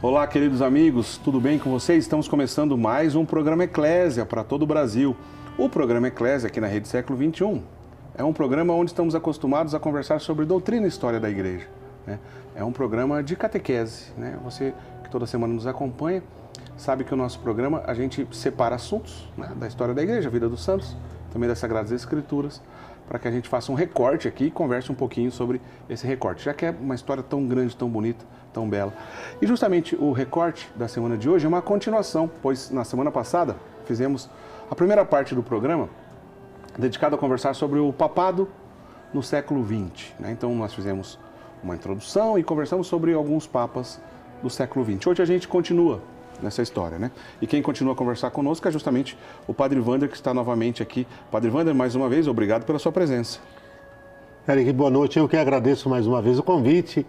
Olá, queridos amigos, tudo bem com vocês? Estamos começando mais um programa Eclésia para todo o Brasil. O programa Eclésia, aqui na Rede Século XXI, é um programa onde estamos acostumados a conversar sobre doutrina e história da igreja, né? É um programa de catequese, né? Você que toda semana nos acompanha sabe que o nosso programa, a gente separa assuntos, né, da história da igreja, a vida dos santos, também das Sagradas Escrituras, para que a gente faça um recorte aqui e converse um pouquinho sobre esse recorte, já que é uma história tão grande, tão bonita, tão bela. E justamente o recorte da semana de hoje é uma continuação, pois na semana passada fizemos a primeira parte do programa dedicada a conversar sobre o papado no século XX, né? Então nós fizemos uma introdução e conversamos sobre alguns papas do século XX. Hoje a gente continua nessa história, né? E quem continua a conversar conosco é justamente o Padre Wander, que está novamente aqui. Padre Wander, mais uma vez, obrigado pela sua presença. Eric, boa noite. Eu que agradeço mais uma vez o convite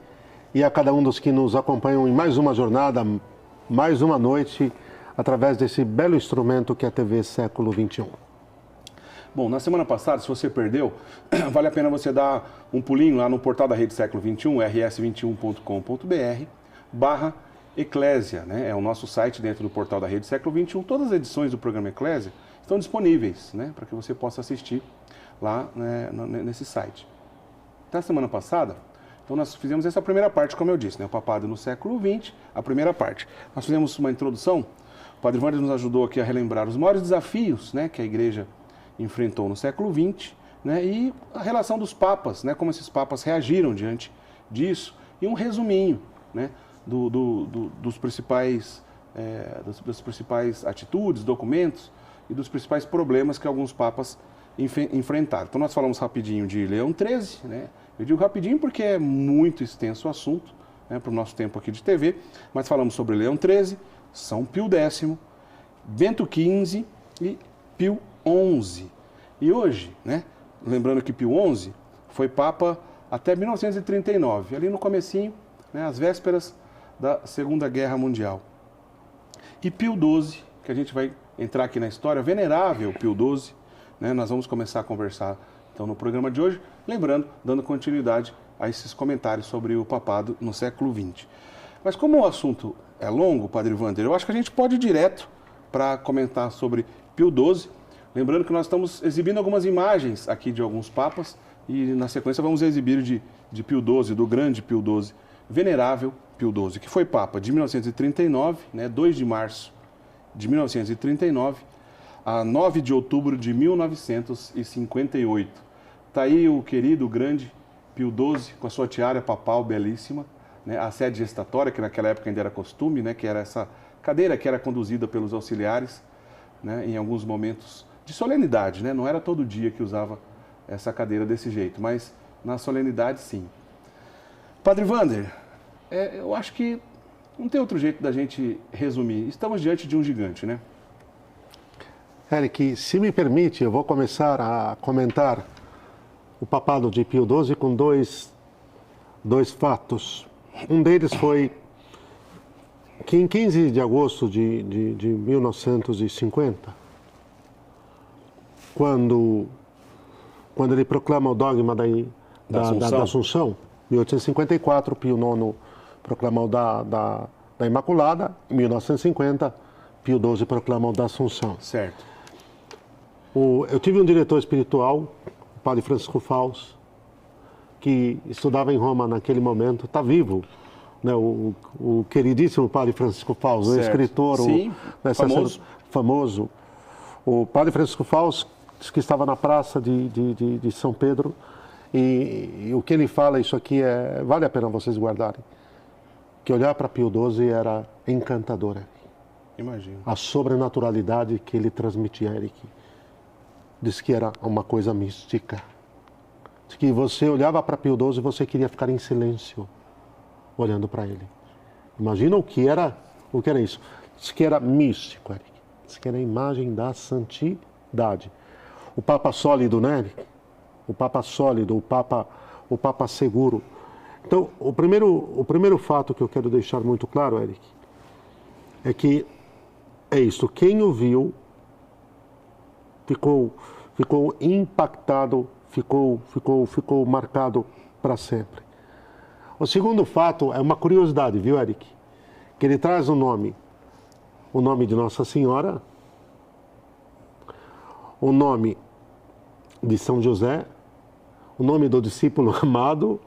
e a cada um dos que nos acompanham em mais uma jornada, mais uma noite, através desse belo instrumento que é a TV Século XXI. Bom, na semana passada, se você perdeu, vale a pena você dar um pulinho lá no portal da Rede Século XXI, rs21.com.br/Eclésia, né? É o nosso site dentro do portal da Rede Século XXI. Todas as edições do programa Eclésia estão disponíveis, né, para que você possa assistir lá, né, nesse site. Na semana passada, então nós fizemos essa primeira parte, como eu disse, né, o papado no século XX, a primeira parte. Nós fizemos uma introdução, o Padre Wander nos ajudou aqui a relembrar os maiores desafios, né, que a igreja enfrentou no século XX, né, e a relação dos papas, né, como esses papas reagiram diante disso, e um resuminho, né, das principais atitudes, documentos e dos principais problemas que alguns papas enfrentaram. Então nós falamos rapidinho de Leão XIII, né? Eu digo rapidinho porque é muito extenso o assunto, né, para o nosso tempo aqui de TV, mas falamos sobre Leão XIII, São Pio X, Bento XV e Pio XI. E hoje, né, lembrando que Pio XI foi papa até 1939, ali no comecinho, né, às vésperas da Segunda Guerra Mundial. E Pio XII, que a gente vai entrar aqui na história, venerável Pio XII, né, nós vamos começar a conversar então no programa de hoje, lembrando, dando continuidade a esses comentários sobre o papado no século XX. Mas como o assunto é longo, Padre Wander, eu acho que a gente pode ir direto para comentar sobre Pio XII, lembrando que nós estamos exibindo algumas imagens aqui de alguns papas e na sequência vamos exibir de Pio XII, do grande Pio XII, venerável Pio XII, que foi papa de 1939, né, 2 de março de 1939, a 9 de outubro de 1958. Está aí o querido, grande Pio XII, com a sua tiara papal belíssima, né, a sede gestatória, que naquela época ainda era costume, né, que era essa cadeira que era conduzida pelos auxiliares, né, em alguns momentos de solenidade, né, não era todo dia que usava essa cadeira desse jeito, mas na solenidade sim. Padre Wander, eu acho que não tem outro jeito da gente resumir. Estamos diante de um gigante, né? Eric, se me permite, eu vou começar a comentar o papado de Pio XII com dois fatos. Um deles foi que em 15 de agosto de 1950, quando ele proclama o dogma da Assunção, 1854, Pio IX proclama o da Imaculada, em 1950, Pio XII proclama o da Assunção. Certo. Eu tive um diretor espiritual, o Padre Francisco Faus, que estudava em Roma naquele momento, está vivo, né? O queridíssimo Padre Francisco Faus, o escritor, sim, famoso. O Padre Francisco Faus, que estava na praça de São Pedro, e o que ele fala, isso aqui vale a pena vocês guardarem, que olhar para Pio XII era encantador. Imagino. A sobrenaturalidade que ele transmitia, Eric, diz que era uma coisa mística. Diz que você olhava para Pio XII e você queria ficar em silêncio, olhando para ele. Imagina o que era isso. Diz que era místico, Eric. Diz que era a imagem da santidade. O Papa sólido, né, Eric? O Papa sólido, o Papa seguro. Então, o primeiro fato que eu quero deixar muito claro, Eric, é que é isso. Quem o viu ficou impactado, ficou marcado para sempre. O segundo fato é uma curiosidade, viu, Eric? que ele traz o nome de Nossa Senhora, o nome de São José, o nome do discípulo amado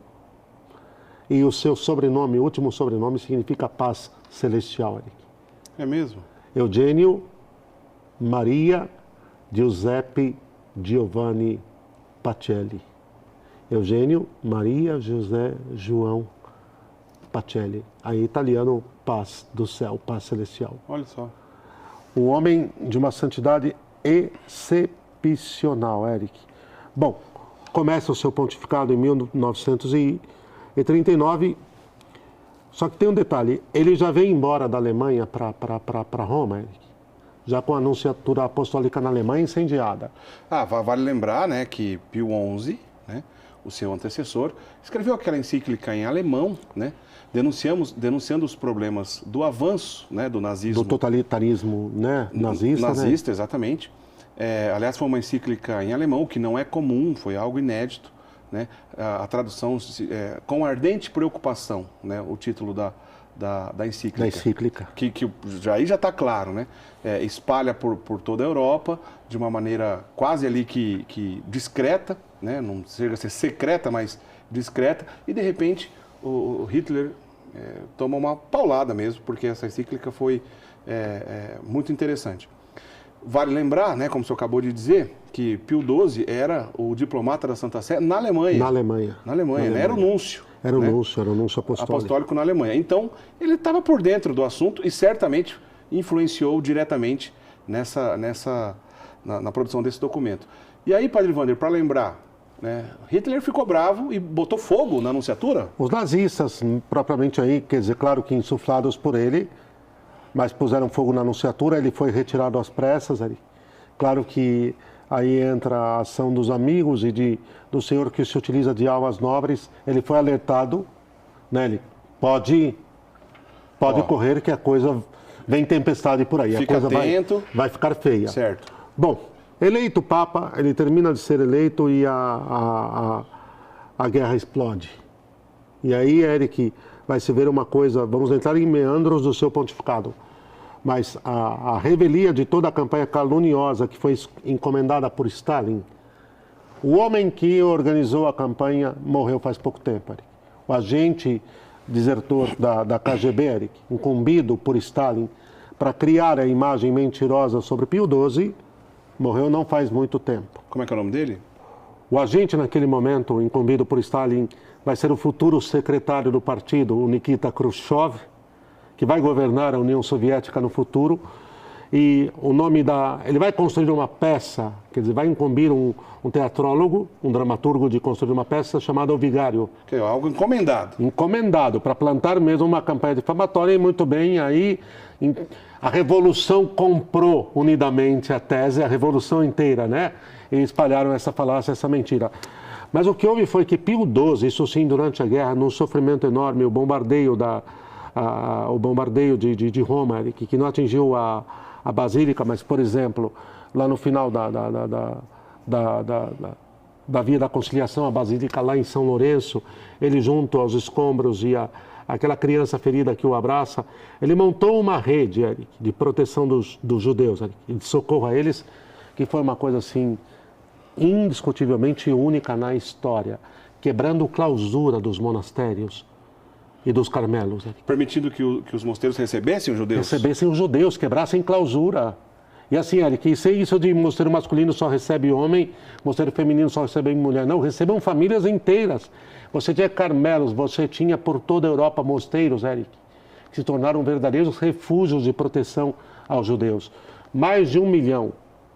e o seu sobrenome, o último sobrenome, significa paz celestial, Eric. É mesmo? Eugênio Maria Giuseppe Giovanni Pacelli. Eugênio Maria José João Pacelli. Aí, italiano, paz do céu, paz celestial. Olha só. Um homem de uma santidade excepcional, Eric. Bom, começa o seu pontificado em 1939, só que tem um detalhe, ele já veio embora da Alemanha para Roma, Eric, já com a anunciatura apostólica na Alemanha incendiada. Vale lembrar, né, que Pio XI, né, o seu antecessor, escreveu aquela encíclica em alemão, né, denunciando os problemas do avanço, né, do nazismo. Do totalitarismo, né, nazista. Nazista, né? Exatamente. Aliás, foi uma encíclica em alemão, que não é comum, foi algo inédito, né? A tradução, com ardente preocupação, né, o título da encíclica. Da encíclica. Que aí já está claro, né? Espalha por toda a Europa, de uma maneira quase ali que discreta, né? Não chega a ser secreta, mas discreta, e de repente o Hitler toma uma paulada mesmo, porque essa encíclica foi muito interessante. Vale lembrar, né, como o senhor acabou de dizer, que Pio XII era o diplomata da Santa Sé na Alemanha. Na Alemanha. Né? Era o núncio. Era o núncio apostólico na Alemanha. Então, ele estava por dentro do assunto e certamente influenciou diretamente na produção desse documento. E aí, Padre Wander, para lembrar, né, Hitler ficou bravo e botou fogo na anunciatura? Os nazistas, propriamente aí, quer dizer, claro que insuflados por ele, mas puseram fogo na anunciatura, ele foi retirado às pressas. Claro que aí entra a ação dos amigos e do senhor que se utiliza de almas nobres. Ele foi alertado, né? Ele pode correr que a coisa vem tempestade por aí. Fica a coisa atento. Vai ficar feia. Certo. Bom, eleito Papa, ele termina de ser eleito e a guerra explode. E aí, Eric, vai se ver uma coisa, vamos entrar em meandros do seu pontificado, mas a revelia de toda a campanha caluniosa que foi encomendada por Stalin, o homem que organizou a campanha morreu faz pouco tempo, Eric. O agente desertor da KGB, Eric, incumbido por Stalin para criar a imagem mentirosa sobre Pio XII, morreu não faz muito tempo. Como é que é o nome dele? O agente, naquele momento, incumbido por Stalin, vai ser o futuro secretário do partido, o Nikita Khrushchev, que vai governar a União Soviética no futuro. E o nome ele vai construir uma peça, quer dizer, vai incumbir um teatrólogo, um dramaturgo de construir uma peça chamada O Vigário. Que é algo encomendado. Encomendado, para plantar mesmo uma campanha difamatória, e muito bem, aí a Revolução comprou unidamente a tese, a Revolução inteira, né? E espalharam essa falácia, essa mentira. Mas o que houve foi que Pio XII, isso sim, durante a guerra, num sofrimento enorme, o bombardeio de Roma, que não atingiu a Basílica, mas, por exemplo, lá no final da Via da Conciliação, a Basílica lá em São Lourenço, ele junto aos escombros e aquela criança ferida que o abraça, ele montou uma rede, Eric, de proteção dos judeus, Eric, e de socorro a eles, que foi uma coisa assim indiscutivelmente única na história, quebrando clausura dos monastérios e dos carmelos. Eric. Permitindo que os mosteiros recebessem os judeus? Recebessem os judeus, quebrassem clausura. E assim, Eric, sem isso de mosteiro masculino só recebe homem, mosteiro feminino só recebe mulher. Não, recebam famílias inteiras. Você tinha carmelos, você tinha por toda a Europa mosteiros, Eric, que se tornaram verdadeiros refúgios de proteção aos judeus. Mais de 1 milhão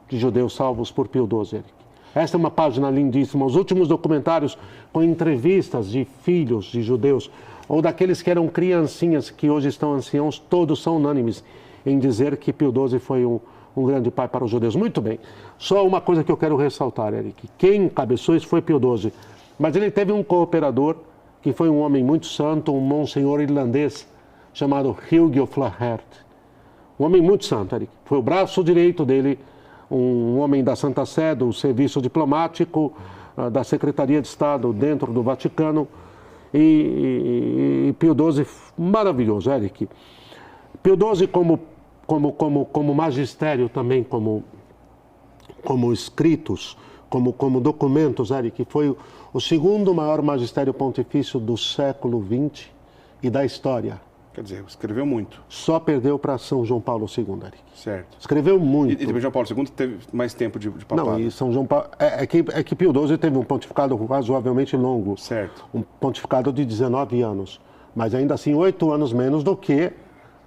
de judeus salvos por Pio XII, Eric. Esta é uma página lindíssima. Os últimos documentários com entrevistas de filhos de judeus ou daqueles que eram criancinhas que hoje estão anciãos, todos são unânimes em dizer que Pio XII foi um grande pai para os judeus. Muito bem. Só uma coisa que eu quero ressaltar, Eric. Quem encabeçou isso foi Pio XII. Mas ele teve um cooperador que foi um homem muito santo, um monsenhor irlandês chamado Hugh O'Flaherty. Um homem muito santo, Eric. Foi o braço direito dele, um homem da Santa Sé, do serviço diplomático, da Secretaria de Estado dentro do Vaticano. E Pio XII, maravilhoso, Eric. Pio XII como magistério também, como escritos, como documentos, Eric, foi o segundo maior magistério pontifício do século XX e da história. Quer dizer, escreveu muito. Só perdeu para São João Paulo II, Eric. Certo. Escreveu muito. E depois João Paulo II teve mais tempo de papado. Não, e São João Paulo... É que Pio XII teve um pontificado razoavelmente longo. Certo. Um pontificado de 19 anos. Mas ainda assim, 8 anos menos do que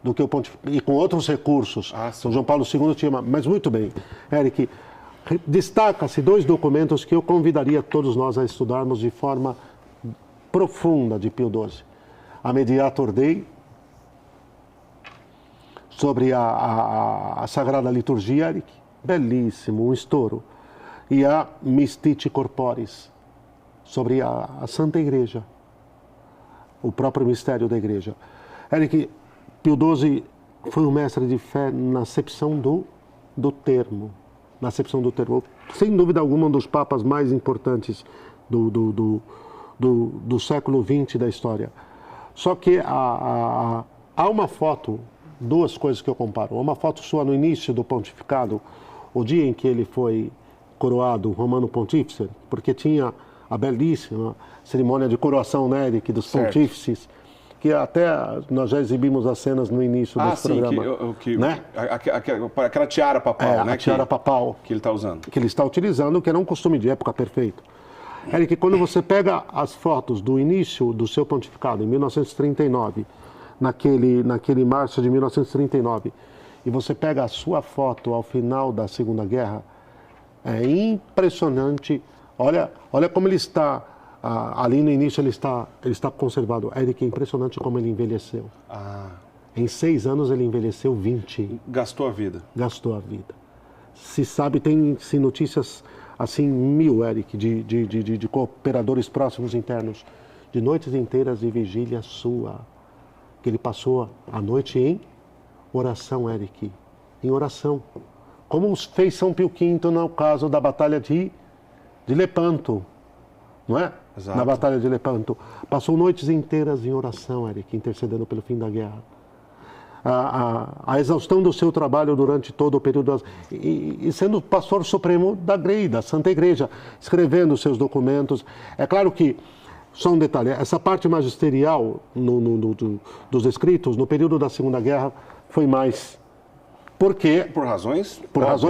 o pontificado. E com outros recursos. São João Paulo II tinha... Mas muito bem, Eric, destaca-se 2 documentos que eu convidaria todos nós a estudarmos de forma profunda de Pio XII. A Mediator Dei, sobre a Sagrada Liturgia, Eric, belíssimo, um estouro. E a Mystiti Corporis, sobre a Santa Igreja, o próprio mistério da Igreja. Eric, Pio XII foi um mestre de fé na acepção do termo. Na acepção do termo. Sem dúvida alguma, um dos papas mais importantes do século XX da história. Só que há uma foto, 2 coisas que eu comparo. Uma foto sua no início do pontificado, o dia em que ele foi coroado Romano Pontífice, porque tinha a belíssima cerimônia de coroação, né, Eric, dos pontífices, que até nós já exibimos as cenas no início desse programa. Né? Aquela tiara papal, né? A tiara papal. Que ele está usando. Que ele está utilizando, que era um costume de época perfeito. Eric, quando você pega as fotos do início do seu pontificado, em 1939, naquele março de 1939, e você pega a sua foto ao final da Segunda Guerra, é impressionante. Olha como ele está, ali no início ele está conservado. Eric, é impressionante como ele envelheceu. Em 6 anos ele envelheceu 20. Gastou a vida. Gastou a vida. Se sabe, tem-se notícias assim, 1000, Eric, de cooperadores próximos internos, de noites inteiras de vigília sua, que ele passou a noite em oração, Eric, em oração. Como fez São Pio V no caso da Batalha de Lepanto, não é? Exato. Na Batalha de Lepanto. Passou noites inteiras em oração, Eric, intercedendo pelo fim da guerra. A exaustão do seu trabalho durante todo o período, e sendo pastor supremo da Grey, da Santa Igreja, escrevendo seus documentos. É claro que, só um detalhe, essa parte magisterial dos escritos, no período da Segunda Guerra, foi mais... Porque... Por razões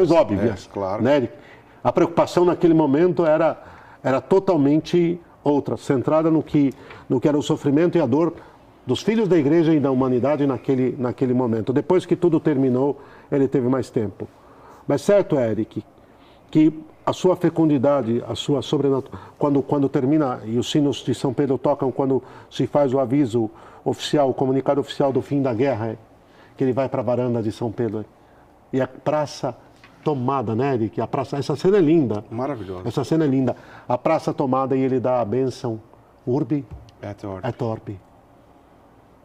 óbvias. Claro. Né, Eric? A preocupação naquele momento era totalmente outra, centrada no que era o sofrimento e a dor dos filhos da igreja e da humanidade naquele momento. Depois que tudo terminou, ele teve mais tempo. Mas certo, Eric, que a sua fecundidade, a sua sobrenatural, quando termina, e os sinos de São Pedro tocam quando se faz o aviso oficial, o comunicado oficial do fim da guerra, que ele vai para a varanda de São Pedro. E a praça tomada, né, Eric? Essa cena é linda. Maravilhosa. Essa cena é linda. A praça tomada e ele dá a bênção Urbi et Orbi.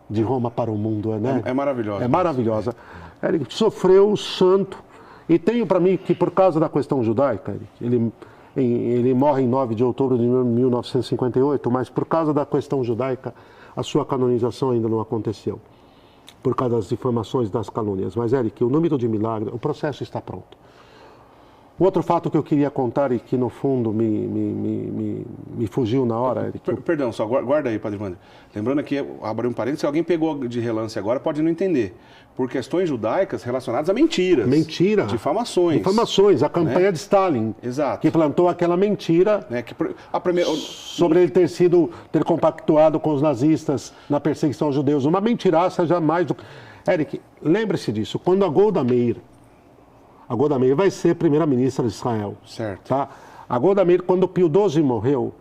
De Roma para o mundo, né? É maravilhosa. É maravilhosa. Eric sofreu o santo. E tenho para mim que por causa da questão judaica, Eric, ele morre em 9 de outubro de 1958, mas por causa da questão judaica, a sua canonização ainda não aconteceu. Por causa das difamações, das calúnias. Mas, Eric, o número de milagres, o processo está pronto. O outro fato que eu queria contar e que, no fundo, me fugiu na hora, Eric... Perdão, só guarda aí, Padre Wander. Lembrando aqui, abri um parênteses, se alguém pegou de relance agora, pode não entender. Por questões judaicas relacionadas a mentiras. Mentira. Difamações. Difamações. A campanha, né, de Stalin. Exato. Que plantou aquela mentira, né, sobre ele ter compactuado com os nazistas na perseguição aos judeus. Uma mentiraça jamais... Eric, lembre-se disso. Quando a Golda Meir vai ser primeira-ministra de Israel. Certo. Tá? A Golda Meir, quando Pio XII morreu,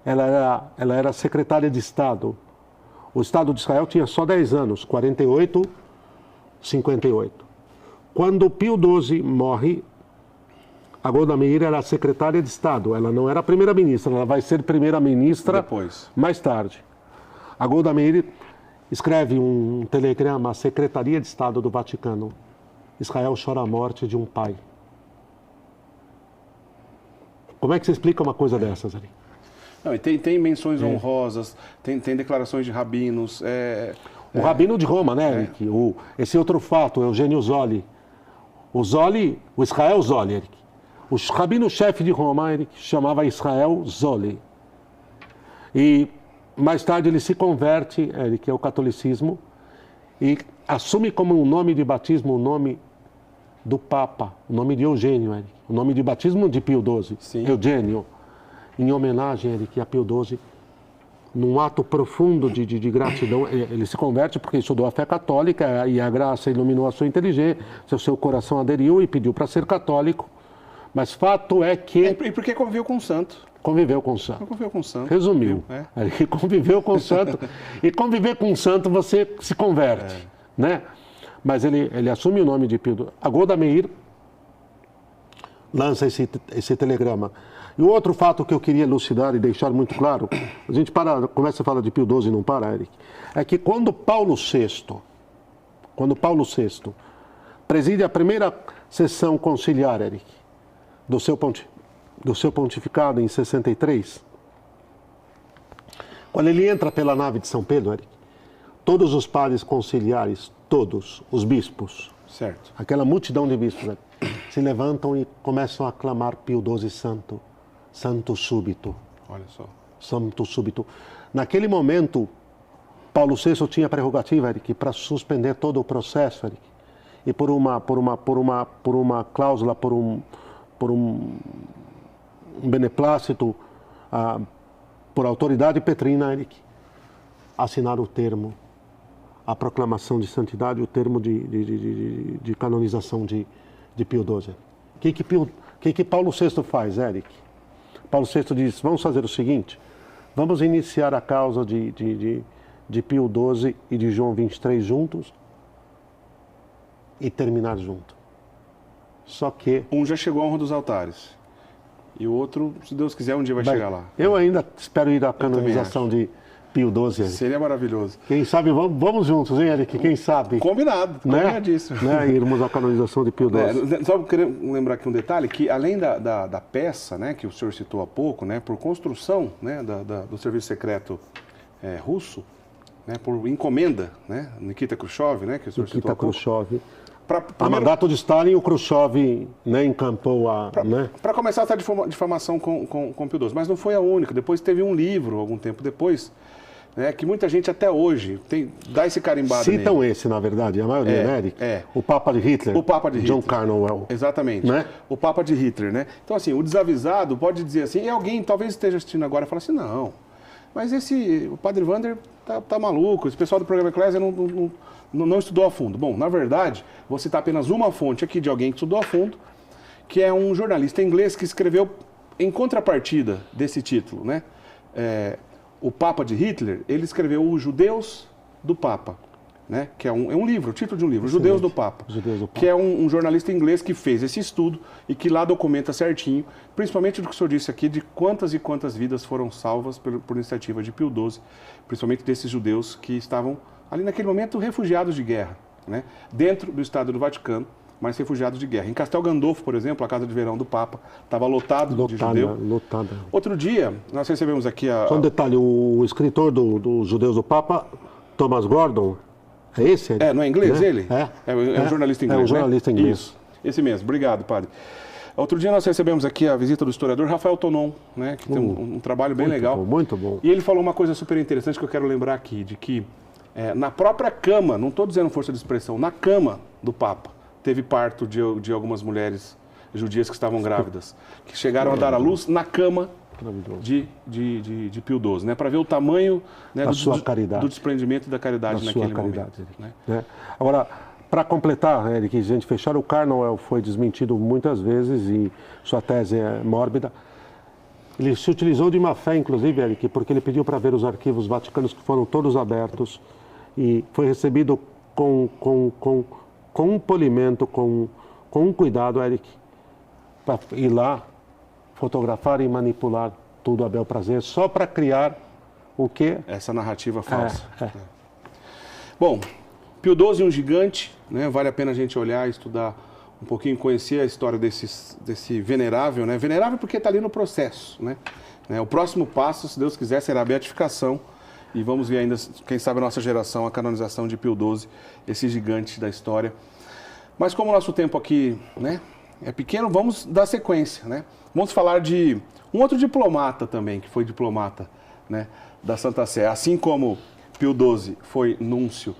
ela era secretária de Estado. O Estado de Israel tinha só 10 anos, 48, 58. Quando Pio XII morre, a Golda Meir era secretária de Estado. Ela não era primeira-ministra, ela vai ser primeira-ministra mais tarde. A Golda Meir escreve um telegrama à Secretaria de Estado do Vaticano. Israel chora a morte de um pai. Como é que você explica uma coisa dessas ali? Não, e tem menções honrosas, tem declarações de rabinos. O rabino de Roma, né, Eric? Esse outro fato, Eugênio Zolli. O Israel Zolli, Eric. O rabino-chefe de Roma, Eric, chamava Israel Zolli. E mais tarde ele se converte, Eric, ao catolicismo e assume como um nome de batismo o nome do Papa, o nome de Eugênio, Eric. O nome de batismo de Pio XII, Sim. Eugênio. Em homenagem, Eric, a Pio XII, num ato profundo de gratidão, ele se converte porque estudou a fé católica e a graça iluminou a sua inteligência, o seu coração aderiu e pediu para ser católico. Mas fato é que... E porque conviveu com o santo. Conviveu com o santo. Conviveu com o santo. Resumiu. Ele conviveu com o santo. E conviver com o santo você se converte, né? Mas ele assume o nome de Pio XII. A Golda Meir lança esse telegrama. E o outro fato que eu queria elucidar e deixar muito claro, a gente começa a falar de Pio XII e não para, Eric, é que quando Paulo VI preside a primeira sessão conciliar, Eric, do seu pontificado em 63, quando ele entra pela nave de São Pedro, Eric, todos os padres conciliares, todos os bispos, certo, aquela multidão de bispos, Eric, se levantam e começam a clamar Pio XII santo, santo súbito. Olha só. Santo súbito. Naquele momento, Paulo VI tinha a prerrogativa, Eric, para suspender todo o processo, Eric, e por uma cláusula, por um beneplácito, por autoridade petrina, Eric, assinar o termo, a proclamação de santidade, o termo de canonização de Pio XII. O que Paulo VI faz, Eric? Paulo VI diz, vamos fazer o seguinte, vamos iniciar a causa de Pio XII e de João XXIII juntos e terminar junto. Só que... Um já chegou à honra dos altares. E o outro, se Deus quiser, um dia vai chegar lá. Eu ainda espero ir à canonização de Pio XII. Eric. Seria maravilhoso. Quem sabe, vamos juntos, hein, Eric? Quem sabe? Combinadíssimo. Né? Irmos à canonização de Pio XII. Só queria lembrar aqui um detalhe, que além da peça, né, que o senhor citou há pouco, né, por construção, né, do serviço secreto russo, né, por encomenda, né, Nikita Khrushchev, né, que o senhor citou há pouco. Khrushchev. A mandato de Stalin, o Khrushchev, né, encampou a... Para começar essa difamação com Pio XII. Mas não foi a única. Depois teve um livro, algum tempo depois, né, que muita gente até hoje dá esse carimbado Citam nele. Esse, na verdade, a maioria, né, Eric? O Papa de Hitler. O Papa de Hitler. John Carnwell. Exatamente. Né? O Papa de Hitler, né? Então, assim, o desavisado pode dizer assim, e alguém talvez esteja assistindo agora e fala assim, não, mas o Padre Wander tá maluco, esse pessoal do programa Eclésia não estudou a fundo. Bom, na verdade, vou citar apenas uma fonte aqui de alguém que estudou a fundo, que é um jornalista inglês que escreveu em contrapartida desse título, né? O Papa de Hitler, ele escreveu Os Judeus do Papa, né? Que é um livro, o título de um livro, Judeus do Papa, que é um jornalista inglês que fez esse estudo e que lá documenta certinho, principalmente do que o senhor disse aqui, de quantas e quantas vidas foram salvas por iniciativa de Pio XII, principalmente desses judeus que estavam ali naquele momento refugiados de guerra, né? Dentro do Estado do Vaticano, mas refugiados de guerra. Em Castel Gandolfo, por exemplo, a casa de verão do Papa estava lotada de judeu. Lotada. Outro dia, nós recebemos aqui Só um detalhe, o escritor dos Judeus do Papa, Thomas Gordon, é esse? Não é inglês, né? ele? É um jornalista inglês, um jornalista inglês. Isso, esse mesmo. Obrigado, padre. Outro dia nós recebemos aqui a visita do historiador Rafael Tonon, né, que tem um trabalho bem legal. Muito bom. E ele falou uma coisa super interessante que eu quero lembrar aqui, de que na própria cama, não estou dizendo força de expressão, na cama do Papa, teve parto de algumas mulheres judias que estavam grávidas, que chegaram a dar à luz na cama de Pio XII, né, para ver o tamanho, né, do desprendimento e da caridade naquele momento. Né? Agora, para completar, Eric, a gente fechar, o Carnwell foi desmentido muitas vezes e sua tese é mórbida. Ele se utilizou de uma fé, inclusive, Eric, porque ele pediu para ver os arquivos vaticanos que foram todos abertos e foi recebido com um polimento, com um cuidado, Eric, para ir lá, fotografar e manipular tudo a bel prazer, só para criar o quê? Essa narrativa falsa. Bom, Pio XII, um gigante, né? Vale a pena a gente olhar, estudar um pouquinho, conhecer a história desse venerável, né? Venerável porque está ali no processo, né? O próximo passo, se Deus quiser, será a beatificação E vamos ver ainda, quem sabe a nossa geração, a canonização de Pio XII, esse gigante da história. Mas como o nosso tempo aqui, né, é pequeno, vamos dar sequência, né? Vamos falar de um outro diplomata também, que foi diplomata, né, da Santa Sé. Assim como Pio XII foi núncio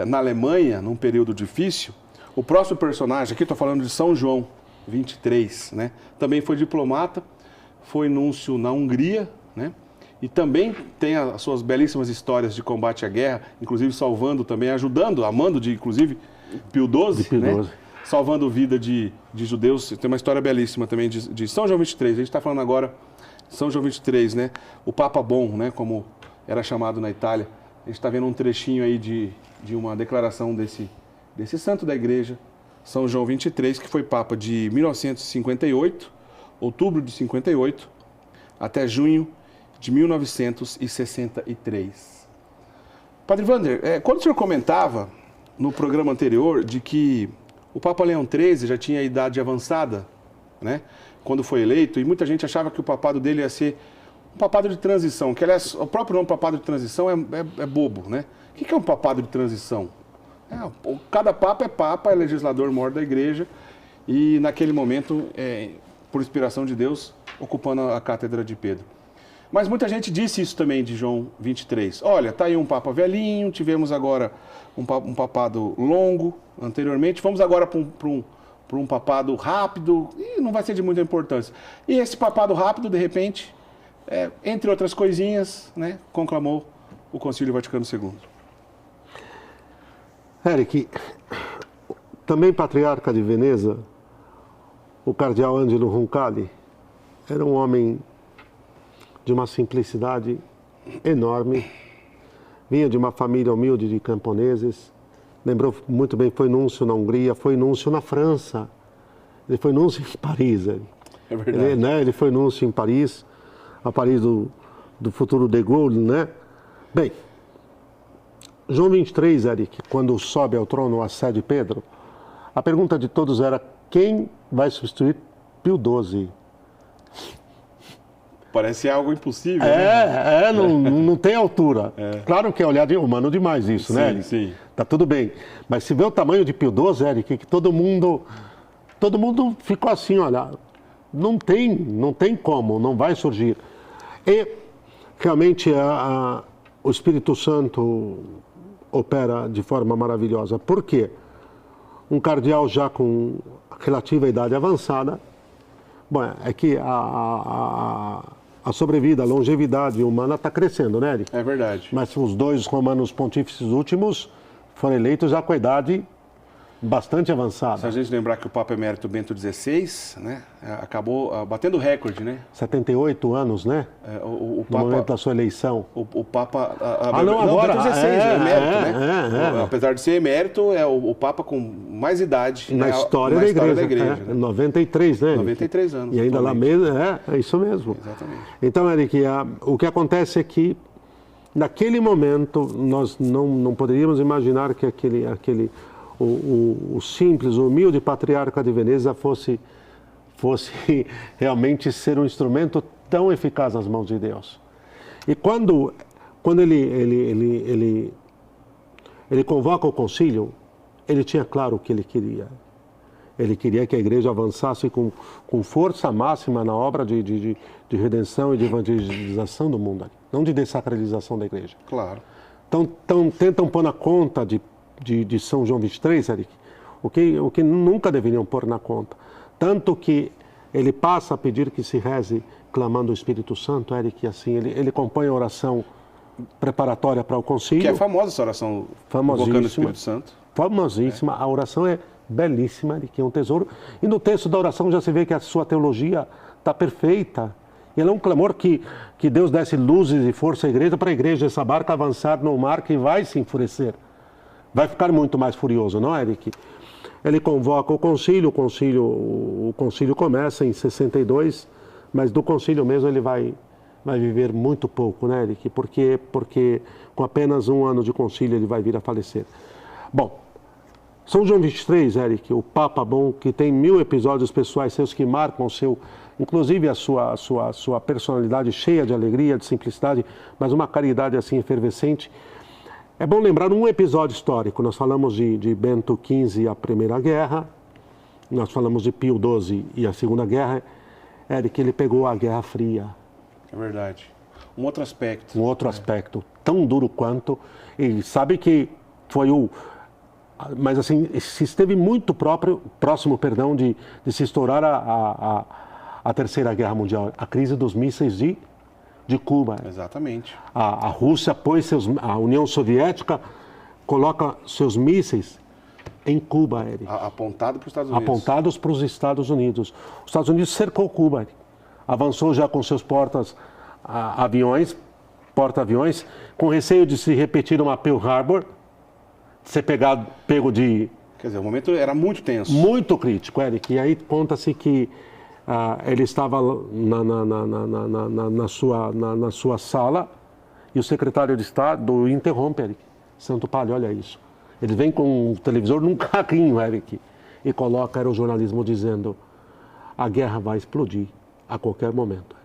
na Alemanha, num período difícil, o próximo personagem, aqui estou falando de São João XXIII, né, também foi diplomata, foi núncio na Hungria, né, e também tem as suas belíssimas histórias de combate à guerra, inclusive salvando também, ajudando, amando de, inclusive, Pio XII, né? Salvando vida de judeus. Tem uma história belíssima também de São João XXIII. A gente está falando agora de São João XXIII, né? O Papa Bom, né? Como era chamado na Itália. A gente está vendo um trechinho aí de uma declaração desse santo da igreja, São João XXIII, que foi Papa de 1958, outubro de 58, até junho de 1963. Padre Wander, quando o senhor comentava no programa anterior de que o Papa Leão XIII já tinha idade avançada, né, quando foi eleito, e muita gente achava que o papado dele ia ser um papado de transição, que aliás, o próprio nome papado de transição é bobo, né? O que é um papado de transição? Cada papa é legislador maior da igreja e naquele momento, por inspiração de Deus, ocupando a cátedra de Pedro. Mas muita gente disse isso também de João 23. Olha, tá aí um papa velhinho, tivemos agora um papado longo anteriormente, vamos agora para um papado rápido, e não vai ser de muita importância. E esse papado rápido, de repente, entre outras coisinhas, né, conclamou o Concílio Vaticano II. Eric, também patriarca de Veneza, o cardeal Angelo Roncalli, era um homem de uma simplicidade enorme, vinha de uma família humilde de camponeses, lembrou muito bem, foi núncio na Hungria, foi núncio na França, ele foi núncio em Paris. É verdade. Ele foi núncio em Paris, a Paris do futuro de Gaulle, né? Bem, João 23, Eric, quando sobe ao trono a sé de Pedro, a pergunta de todos era: quem vai substituir Pio XII? Parece algo impossível, né? Não tem altura. Claro que é olhar humano demais isso, sim, né, Eric? Sim. Tá tudo bem. Mas se vê o tamanho de Pio XII, Eric, que todo mundo ficou assim, olha, não tem como, não vai surgir. E realmente o Espírito Santo opera de forma maravilhosa. Por quê? Um cardeal já com relativa idade avançada, bom, é que a sobrevida, a longevidade humana está crescendo, né, Eric? É verdade. Mas os dois romanos pontífices últimos foram eleitos já com a idade bastante avançada. Se a gente lembrar que o Papa Emérito Bento XVI, né, acabou batendo recorde, né? 78 anos, né? O no Papa, momento da sua eleição. O Papa... agora. Bento XVI, emérito, né? Apesar de ser emérito, é o Papa com mais idade na história da igreja. Né? 93, né? 93 anos. E ainda lá mesmo, é isso mesmo. Exatamente. Então, Eric, o que acontece é que, naquele momento, nós não poderíamos imaginar que o simples, o humilde patriarca de Veneza fosse realmente ser um instrumento tão eficaz nas mãos de Deus. E quando ele convoca o concílio, ele tinha claro o que ele queria. Ele queria que a igreja avançasse com força máxima na obra de redenção e de evangelização do mundo, não de dessacralização da igreja. Claro. Então tentam pôr na conta de São João 23, Eric, o que nunca deveriam pôr na conta. Tanto que ele passa a pedir que se reze clamando o Espírito Santo, Eric, assim, ele compõe a oração preparatória para o concílio. Que é famosa essa oração, invocando o Espírito Santo. Famosíssima, a oração é belíssima, Eric, é um tesouro. E no texto da oração já se vê que a sua teologia está perfeita. E ela é um clamor que Deus desse luzes e força à igreja, para a igreja, essa barca avançar no mar que vai se enfurecer. Vai ficar muito mais furioso, não, Eric? Ele convoca o concílio começa em 62, mas do concílio mesmo ele vai viver muito pouco, né, Eric? Porque com apenas um ano de concílio ele vai vir a falecer. Bom, São João 23, Eric, o Papa Bom, que tem 1000 episódios pessoais seus que marcam inclusive a sua personalidade cheia de alegria, de simplicidade, mas uma caridade assim efervescente. É bom lembrar um episódio histórico. Nós falamos de Bento XV e a Primeira Guerra, nós falamos de Pio XII e a Segunda Guerra. Eric, ele pegou a Guerra Fria. É verdade. Um outro aspecto. Um outro aspecto, tão duro quanto. E sabe que foi mas assim, se esteve muito próximo de se estourar a Terceira Guerra Mundial, a crise dos mísseis de Cuba. Exatamente. A Rússia a União Soviética coloca seus mísseis em Cuba, Eric. Apontado para os Estados Unidos. Apontados para os Estados Unidos. Os Estados Unidos cercou Cuba, Eric. Avançou já com seus porta-aviões, com receio de se repetir uma Pearl Harbor, ser pego de... Quer dizer, o momento era muito tenso. Muito crítico, Eric. E aí conta-se que ele estava na sua sala e o secretário de Estado o interrompe, Eric. Santo Palio, olha isso. Ele vem com o televisor num carrinho, Eric, e coloca, era o jornalismo dizendo, a guerra vai explodir a qualquer momento.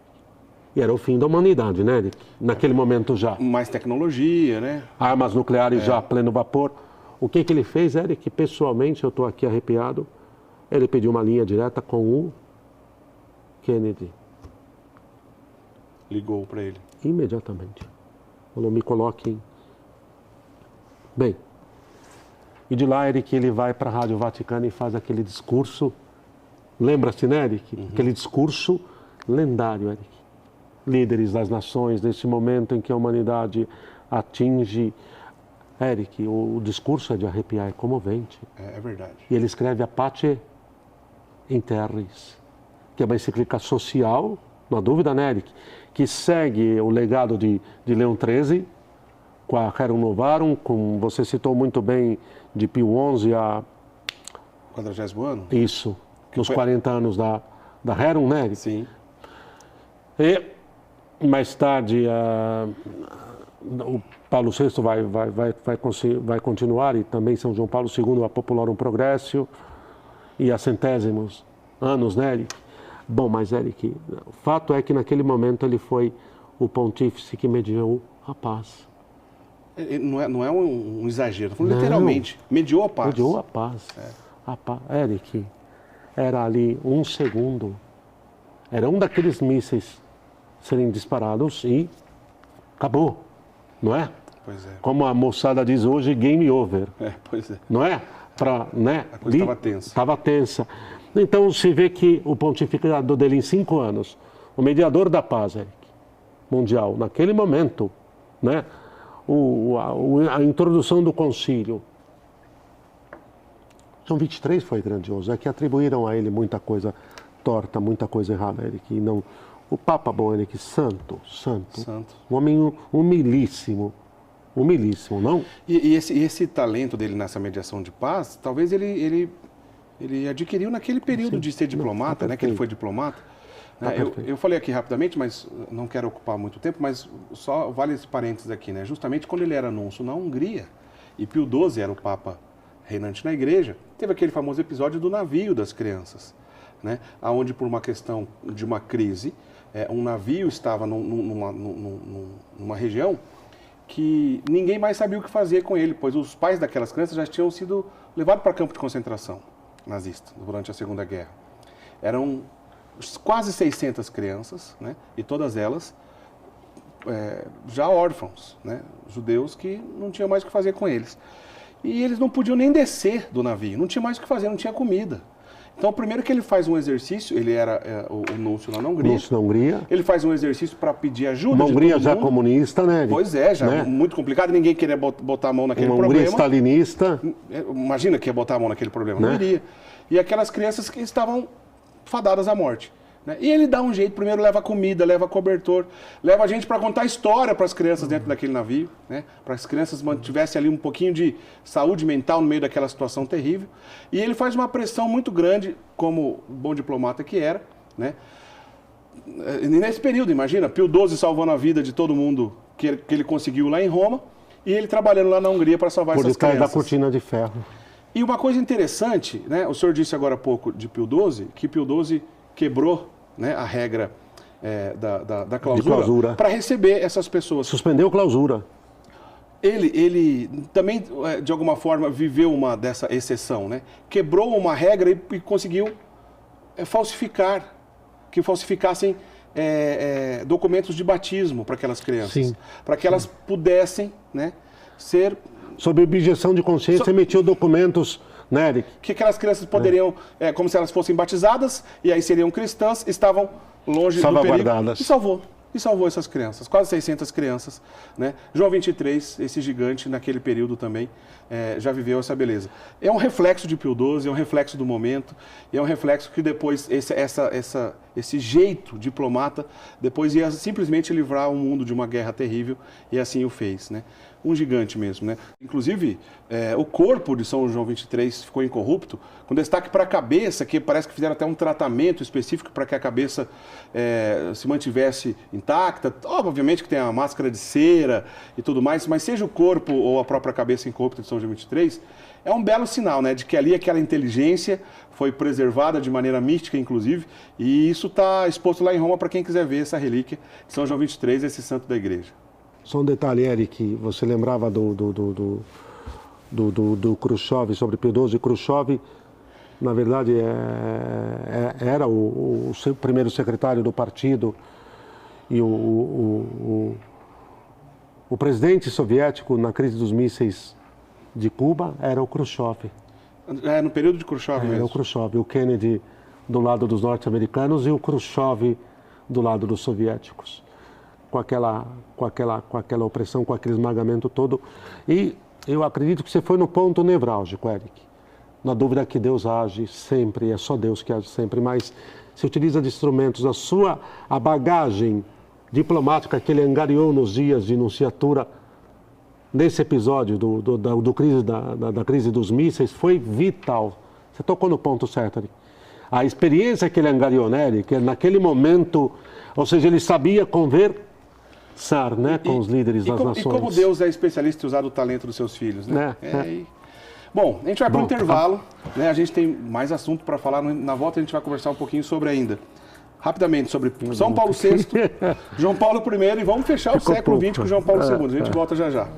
E era o fim da humanidade, né, Eric? Naquele momento já. Mais tecnologia, né? Armas nucleares já a pleno vapor. O que ele fez, Eric? Pessoalmente, eu estou aqui arrepiado, ele pediu uma linha direta com o Kennedy. Ligou para ele. Imediatamente. Falou, me coloquem. Bem, e de lá, Eric, ele vai para a Rádio Vaticana e faz aquele discurso. Lembra-se, né, Eric? Uhum. Aquele discurso lendário, Eric. Líderes das nações, nesse momento em que a humanidade atinge... Eric, o discurso é de arrepiar, é comovente. É verdade. E ele escreve a Pace in Terris, que é uma encíclica social, não há dúvida, né, Eric? Que segue o legado de Leão XIII, com a Rerum Novarum, como você citou muito bem, de Pio XI a... 40º ano? Isso, nos 40 anos da Rerum, né, Eric? Sim. E mais tarde o Paulo VI vai continuar, e também São João Paulo II, a Populorum Progressio, e a centésimos anos, né, Eric? Bom, mas, Eric, o fato é que naquele momento ele foi o pontífice que mediou a paz. Não é um exagero, falando literalmente, mediou a paz. Mediou a paz. Eric, era ali um segundo, era um daqueles mísseis serem disparados e acabou, não é? Pois é. Como a moçada diz hoje, game over. Pois é. Não é? Né? A coisa estava tensa. Estava tensa. Então se vê que o pontificado dele em 5 anos, o mediador da paz, Eric, mundial, naquele momento, né? A introdução do concílio. João 23 foi grandioso, é que atribuíram a ele muita coisa torta, muita coisa errada, Eric, e não... O Papa Bom, Eric, santo. Um homem humilíssimo, não? E esse talento dele nessa mediação de paz, talvez ele adquiriu naquele período de ser diplomata, né, que ele foi diplomata. Eu falei aqui rapidamente, mas não quero ocupar muito tempo, mas só vale esse parênteses aqui, né? Justamente quando ele era nuncio na Hungria, e Pio XII era o Papa reinante na igreja, teve aquele famoso episódio do navio das crianças, né? Onde por uma questão de uma crise, um navio estava numa região que ninguém mais sabia o que fazer com ele, pois os pais daquelas crianças já tinham sido levados para campo de concentração nazista durante a Segunda Guerra. Eram quase 600 crianças, né? E todas elas já órfãos, né? Judeus que não tinham mais o que fazer com eles. E eles não podiam nem descer do navio, não tinha mais o que fazer, não tinha comida. Então, primeiro que ele faz um exercício, ele era o núncio lá na Hungria. Núncio na Hungria. Ele faz um exercício para pedir ajuda uma de Hungria todo já mundo. Comunista, né? Pois é, já né? Muito complicado, ninguém queria botar a mão naquele uma problema. Hungria stalinista. Imagina que ia botar a mão naquele problema, né? Não iria. E aquelas crianças que estavam fadadas à morte. Né? E ele dá um jeito, primeiro leva comida, leva cobertor, leva a gente para contar história para as crianças dentro daquele navio, né? Para as crianças mantivessem ali um pouquinho de saúde mental no meio daquela situação terrível. E ele faz uma pressão muito grande, como bom diplomata que era, né? E nesse período, imagina, Pio XII salvando a vida de todo mundo que ele conseguiu lá em Roma, e ele trabalhando lá na Hungria para salvar essas crianças. Por detrás da cortina de ferro. E uma coisa interessante, né? O senhor disse agora há pouco de Pio XII, que Pio XII quebrou, né, a regra da clausura para receber essas pessoas. Suspendeu a clausura. Ele também, de alguma forma, viveu uma dessa exceção, né? Quebrou uma regra e conseguiu falsificar, que falsificassem documentos de batismo para aquelas crianças, para que elas pudessem, né, ser... Sob objeção de consciência, emitiu documentos, né, Eric? Que aquelas crianças poderiam, como se elas fossem batizadas, e aí seriam cristãs, estavam longe do perigo, e salvou essas crianças, quase 600 crianças, né? João 23, esse gigante, naquele período também, já viveu essa beleza. É um reflexo de Pio XII, é um reflexo do momento, e é um reflexo que depois, esse jeito diplomata, depois ia simplesmente livrar o mundo de uma guerra terrível, e assim o fez, né? Um gigante mesmo, né? Inclusive, o corpo de São João 23 ficou incorrupto, com destaque para a cabeça, que parece que fizeram até um tratamento específico para que a cabeça se mantivesse intacta. Obviamente que tem a máscara de cera e tudo mais, mas seja o corpo ou a própria cabeça incorrupta de São João 23, é um belo sinal, né? De que ali aquela inteligência foi preservada de maneira mística, inclusive, e isso está exposto lá em Roma para quem quiser ver essa relíquia de São João 23, esse santo da igreja. Só um detalhe, Eric, você lembrava do Khrushchev, sobre Pio XII. Khrushchev, na verdade, era o primeiro secretário do partido, e o presidente soviético na crise dos mísseis de Cuba era o Khrushchev. No período de Khrushchev mesmo. Era o Khrushchev, o Kennedy do lado dos norte-americanos e o Khrushchev do lado dos soviéticos. Com aquela opressão, com aquele esmagamento todo. E eu acredito que você foi no ponto nevrálgico, Eric. Na dúvida que Deus age sempre, é só Deus que age sempre, mas se utiliza de instrumentos, a bagagem diplomática que ele angariou nos dias de nunciatura, nesse episódio da crise dos mísseis, foi vital. Você tocou no ponto certo, Eric. A experiência que ele angariou, né, Eric, naquele momento, ou seja, ele sabia conversar, né, com os líderes das nações. E como Deus é especialista em usar o talento dos seus filhos, né? Bom, a gente vai para o intervalo, né? A gente tem mais assunto para falar. Na volta a gente vai conversar um pouquinho sobre ainda, rapidamente, sobre São Paulo VI, João Paulo I, e vamos fechar o século XX com João Paulo II. A gente volta já já.